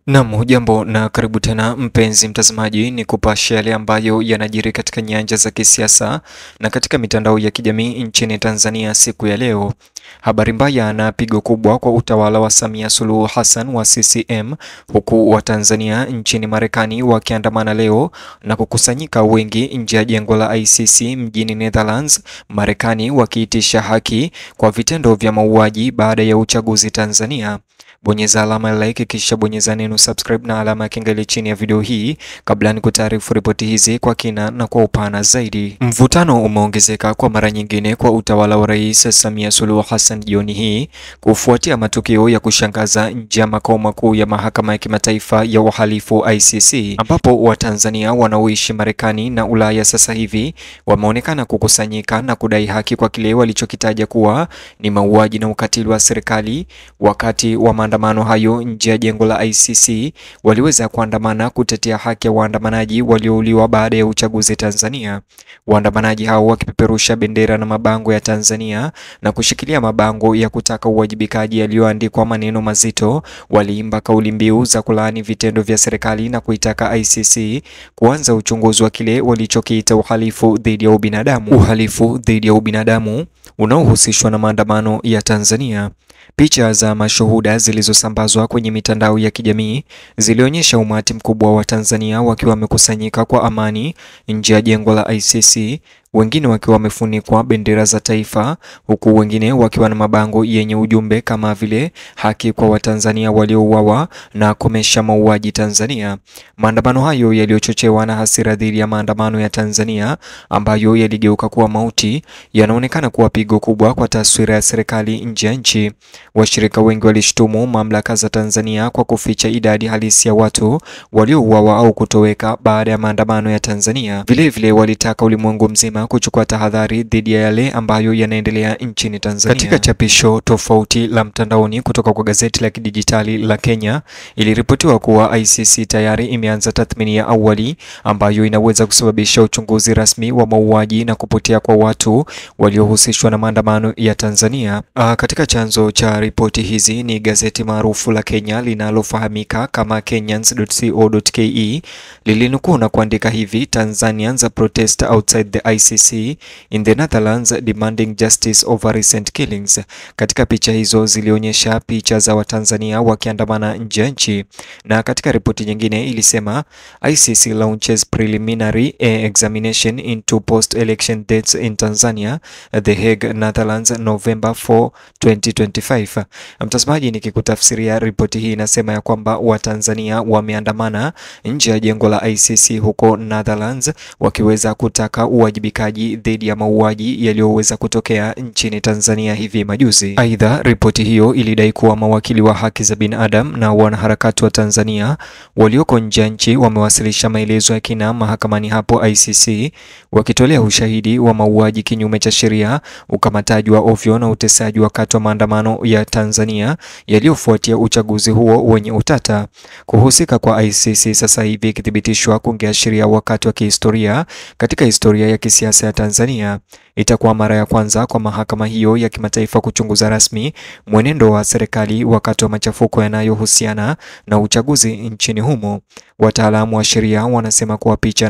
Naam, hujambo na karibu tena mpenzi mtazamaji, ni kupasha yale ambayo yanajiri katika nyanja za kisiasa na katika mitandao ya kijamii nchini Tanzania siku ya leo. Habari mbaya na pigo kubwa kwa utawala wa Samia Suluhu Hassan wa CCM, huku wa Tanzania nchini Marekani wakiandamana leo na kukusanyika wengi nje ya jengo la ICC mjini Netherlands, Marekani, wakiitisha haki kwa vitendo vya mauaji baada ya uchaguzi Tanzania. Bonyeza alama ya like kisha bonyeza neno subscribe na alama ya kengele chini ya video hii kabla ni kutaarifu ripoti hizi kwa kina na kwa upana zaidi. Mvutano umeongezeka kwa mara nyingine kwa utawala wa Rais Samia Suluhu Hassan jioni hii kufuatia matukio ya kushangaza nje ya makao makuu ya Mahakama ya Kimataifa ya Uhalifu ICC, ambapo Watanzania wanaoishi Marekani na Ulaya sasa hivi wameonekana kukusanyika na kudai haki kwa kile walichokitaja kuwa ni mauaji na ukatili wa serikali. Wakati wa maandamano hayo nje ya jengo la ICC, waliweza kuandamana kutetea haki ya waandamanaji waliouliwa baada ya uchaguzi Tanzania. Waandamanaji hao wakipeperusha bendera na mabango ya Tanzania na kushikilia mabango ya kutaka uwajibikaji yaliyoandikwa maneno mazito, waliimba kauli mbiu za kulaani vitendo vya serikali na kuitaka ICC kuanza uchunguzi wa kile walichokiita uhalifu dhidi ya ubinadamu. Uhalifu dhidi ya ubinadamu unaohusishwa na maandamano ya Tanzania. Picha za mashuhuda zilizosambazwa kwenye mitandao ya kijamii zilionyesha umati mkubwa wa Tanzania wakiwa wamekusanyika kwa amani nje ya jengo la ICC, wengine wakiwa wamefunikwa bendera za taifa, huku wengine wakiwa na mabango yenye ujumbe kama vile haki kwa Watanzania waliouawa na komesha mauaji Tanzania. Maandamano hayo yaliyochochewa na hasira dhidi ya maandamano ya Tanzania ambayo yaligeuka kuwa mauti yanaonekana kuwa pigo kubwa kwa taswira ya serikali nje ya nchi. Washirika wengi walishtumu mamlaka za Tanzania kwa kuficha idadi halisi ya watu waliouawa au kutoweka baada ya maandamano ya Tanzania. Vilevile walitaka ulimwengu mzima kuchukua tahadhari dhidi ya yale ambayo yanaendelea nchini Tanzania. Katika chapisho tofauti la mtandaoni kutoka kwa gazeti la kidijitali la Kenya, iliripotiwa kuwa ICC tayari imeanza tathmini ya awali ambayo inaweza kusababisha uchunguzi rasmi wa mauaji na kupotea kwa watu waliohusishwa na maandamano ya Tanzania. Katika chanzo cha ripoti hizi ni gazeti maarufu la Kenya linalofahamika kama Kenyans.co.ke, lilinukuu na kuandika hivi: Tanzanians protest outside the ICC in the Netherlands demanding justice over recent killings. Katika picha hizo zilionyesha picha za Watanzania wakiandamana nje ya nchi, na katika ripoti nyingine ilisema ICC launches preliminary examination into post-election dates in Tanzania, The Hague, Netherlands, November 4, 2025. Mtazamaji, nikikutafsiria ripoti hii inasema ya kwamba Watanzania wameandamana nje ya jengo la ICC huko Netherlands wakiweza kutaka uwajibikaji dhidi ya mauaji yaliyoweza kutokea nchini Tanzania hivi majuzi. Aidha, ripoti hiyo ilidai kuwa mawakili wa haki za binadamu na wanaharakati wa Tanzania walioko nje ya nchi wamewasilisha maelezo ya kina mahakamani hapo ICC wakitolea ushahidi wa mauaji kinyume cha sheria, ukamataji wa ovyo na utesaji wakati wa maandamano ya Tanzania yaliyofuatia uchaguzi huo wenye utata. Kuhusika kwa ICC sasa hivi ikithibitishwa kungeashiria wakati wa kihistoria katika historia ya kisiasa ya Tanzania. Itakuwa mara ya kwanza kwa mahakama hiyo ya kimataifa kuchunguza rasmi mwenendo wa serikali wakati wa machafuko yanayohusiana na uchaguzi nchini humo. Wataalamu wa sheria wanasema kuwa picha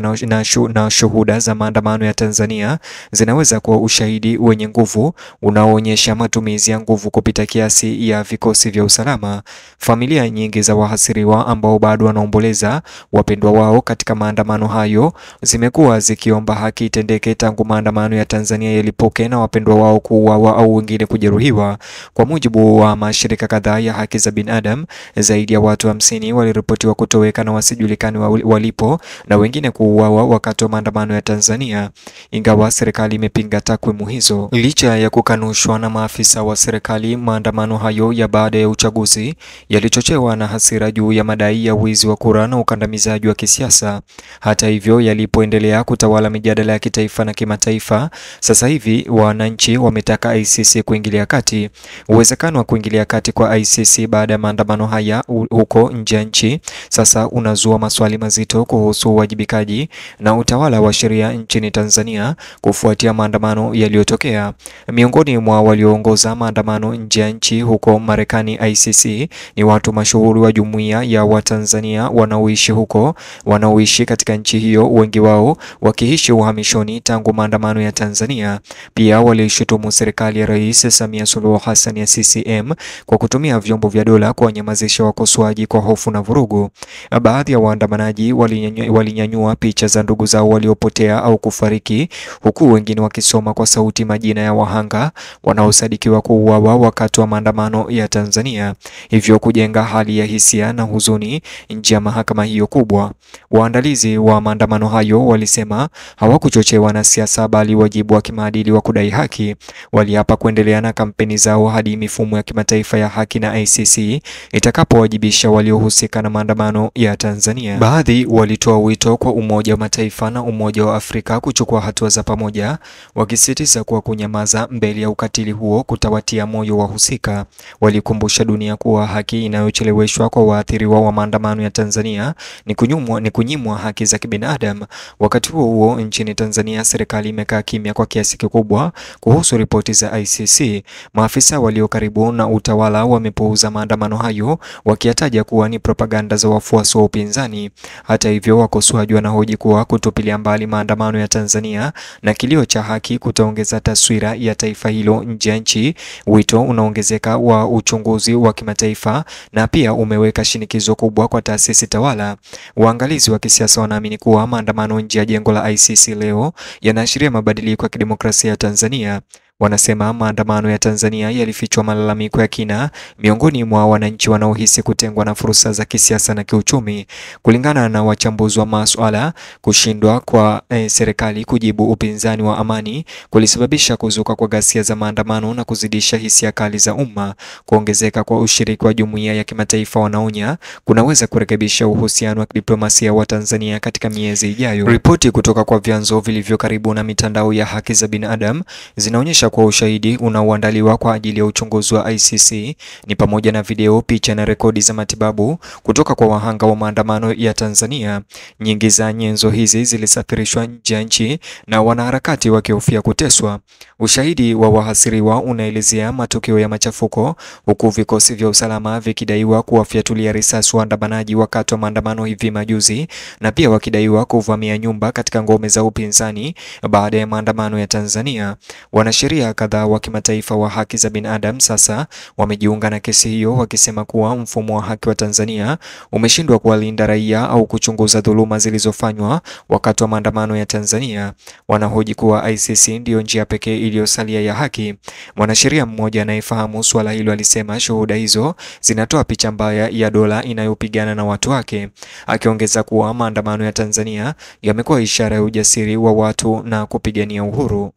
na shuhuda za maandamano ya Tanzania zinaweza kuwa ushahidi wenye nguvu unaoonyesha matumizi ya nguvu kupita kiasi ya vikosi vya usalama. Familia nyingi za wahasiriwa ambao bado wanaomboleza wapendwa wao katika maandamano hayo zimekuwa zikiomba haki itendeke tangu maandamano ya Tanzania yalipoke na wapendwa wao kuuawa au wengine kujeruhiwa. Kwa mujibu wa mashirika kadhaa ya haki za binadamu, zaidi ya watu 50 waliripotiwa kutoweka na wasijulikani walipo na wengine kuuawa wakati wa maandamano ya Tanzania, ingawa serikali imepinga takwimu hizo. Licha ya kukanushwa na maafisa wa serikali, maandamano hayo ya baada ya uchaguzi yalichochewa na hasira juu ya madai ya wizi wa kura na ukandamizaji wa kisiasa. Hata hivyo, yalipoendelea kutawala mijadala ya kitaifa na kimataifa, Sasa hivi wananchi wametaka ICC kuingilia kati. Uwezekano wa kuingilia kati kwa ICC baada ya maandamano haya huko nje ya nchi sasa unazua maswali mazito kuhusu uwajibikaji na utawala wa sheria nchini Tanzania kufuatia maandamano yaliyotokea. Miongoni mwa walioongoza maandamano nje ya nchi huko Marekani ICC ni watu mashuhuri wa jumuiya ya Watanzania wanaoishi katika nchi hiyo, wengi wao wakiishi uhamishoni tangu maandamano ya Tanzania. Pia walishutumu serikali ya Rais Samia Suluhu Hassan ya CCM kwa kutumia vyombo vya dola kuwanyamazisha wakosoaji kwa hofu na vurugu. Baadhi ya waandamanaji walinyanyua picha za ndugu zao waliopotea au kufariki, huku wengine wakisoma kwa sauti majina ya wahanga wanaosadikiwa kuuawa wakati wa maandamano ya Tanzania, hivyo kujenga hali ya hisia na huzuni nje ya mahakama hiyo kubwa. Waandalizi wa maandamano hayo walisema hawakuchochewa na siasa bali wajibu wa kimaadili wa kudai haki. Waliapa kuendelea na kampeni zao hadi mifumo ya kimataifa ya haki na ICC itakapowajibisha waliohusika na maandamano ya Tanzania. Baadhi walitoa wito kwa Umoja wa Mataifa na Umoja wa Afrika kuchukua hatua za pamoja, wakisisitiza kuwa kunyamaza mbele ya ukatili huo kutawatia moyo wahusika. Walikumbusha dunia kuwa haki inayocheleweshwa kwa waathiriwa wa maandamano ya Tanzania ni kunyimwa haki za kibinadamu. Wakati huo nchini Tanzania, serikali imekaa kimya kwa kiasi kikubwa kuhusu ripoti za ICC. Maafisa walio karibu na utawala wamepuuza maandamano hayo, wakiyataja kuwa ni propaganda za wafuasi wa upinzani. Hata hivyo, wakosoaji wanahoji kuwa kutupilia mbali maandamano ya Tanzania na kilio cha haki kutaongeza taswira ya taifa hilo nje ya nchi. Wito unaongezeka wa uchunguzi wa kimataifa na pia umeweka shinikizo kubwa kwa taasisi tawala. Waangalizi wa kisiasa wanaamini kuwa maandamano nje ya jengo la ICC leo yanaashiria mabadiliko ya kidemokrasia ya Tanzania. Wanasema maandamano ya Tanzania yalifichwa malalamiko ya kina miongoni mwa wananchi wanaohisi kutengwa na fursa za kisiasa na kiuchumi. Kulingana na wachambuzi wa masuala, kushindwa kwa serikali kujibu upinzani wa amani kulisababisha kuzuka kwa ghasia za maandamano na kuzidisha hisia kali za umma. Kuongezeka kwa ushiriki wa jumuiya ya kimataifa, wanaonya, kunaweza kurekebisha uhusiano wa kidiplomasia wa Tanzania katika miezi ijayo. Ripoti kutoka kwa vyanzo vilivyo karibu na mitandao ya haki za binadamu zinaonyesha kwa ushahidi unaoandaliwa kwa ajili ya uchunguzi wa ICC ni pamoja na video, picha na rekodi za matibabu kutoka kwa wahanga wa maandamano ya Tanzania. Nyingi za nyenzo hizi zilisafirishwa nje ya nchi na wanaharakati wakihofia kuteswa. Ushahidi wa wahasiriwa unaelezea matukio ya machafuko, huku vikosi vya usalama vikidaiwa kuwafyatulia risasi waandamanaji wakati wa maandamano hivi majuzi, na pia wakidaiwa kuvamia nyumba katika ngome za upinzani baada ya maandamano ya Tanzania. Wanasheria kadhaa wa kimataifa wa haki za binadamu sasa wamejiunga na kesi hiyo, wakisema kuwa mfumo wa haki wa Tanzania umeshindwa kuwalinda raia au kuchunguza dhuluma zilizofanywa wakati wa maandamano ya Tanzania. Wanahoji kuwa ICC ndiyo njia pekee iliyosalia ya haki. Mwanasheria mmoja anayefahamu suala hilo alisema shuhuda hizo zinatoa picha mbaya ya dola inayopigana na watu wake, akiongeza kuwa maandamano ya Tanzania yamekuwa ishara ya ujasiri wa watu na kupigania uhuru.